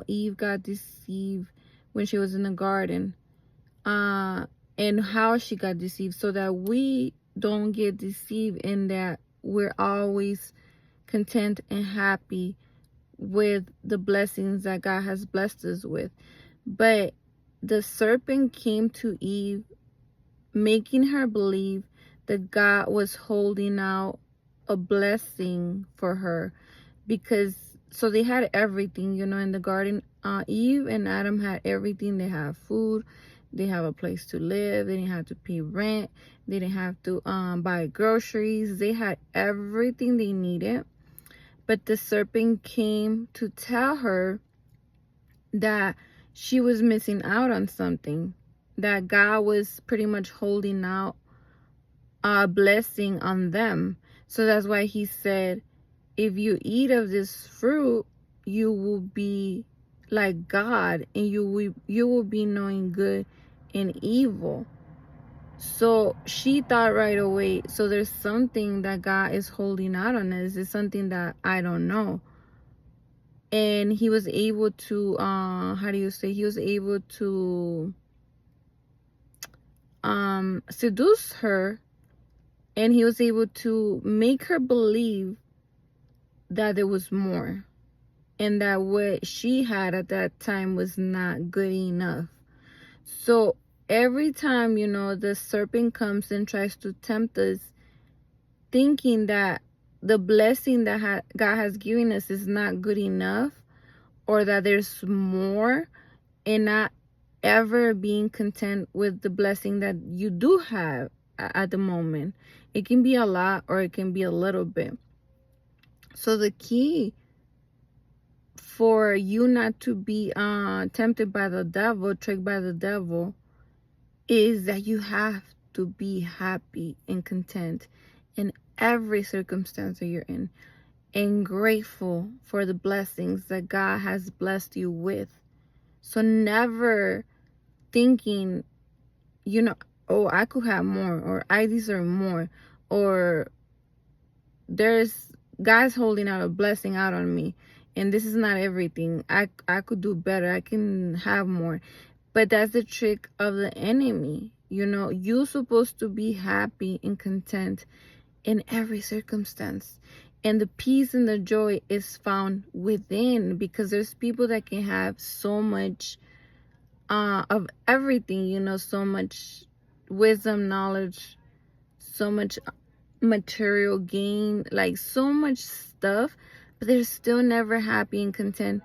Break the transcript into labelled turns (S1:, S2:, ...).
S1: Eve got deceived when she was in the garden, and how she got deceived, so that we don't get deceived, in that we're always content and happy with the blessings that God has blessed us with. But the serpent came to Eve, making her believe that God was holding out a blessing for her, because so they had everything, in the garden. Eve and Adam had everything. They have food, they have a place to live, they didn't have to pay rent, they didn't have to buy groceries. They had everything they needed. But the serpent came to tell her that she was missing out on something, that God was pretty much holding out a blessing on them. So that's why he said, if you eat of this fruit, you will be like God, and you will be knowing good and evil. So she thought right away, so there's something that God is holding out on us. It's something that I don't know. And he was able to he was able to seduce her, and he was able to make her believe that there was more, and that what she had at that time was not good enough. So every time, the serpent comes and tries to tempt us, thinking that the blessing that God has given us is not good enough, or that there's more, and not ever being content with the blessing that you do have at the moment. It can be a lot, or it can be a little bit. So the key for you not to be tempted by the devil, tricked by the devil, is that you have to be happy and content in every circumstance that you're in, and grateful for the blessings that God has blessed you with. So never thinking, oh, I could have more, or I deserve more, or there's God's holding out a blessing out on me, and this is not everything. I could do better. I can have more. But that's the trick of the enemy. You're supposed to be happy and content in every circumstance. And the peace and the joy is found within, because there's people that can have so much of everything, so much wisdom, knowledge, so much material gain, like so much stuff, but they're still never happy and content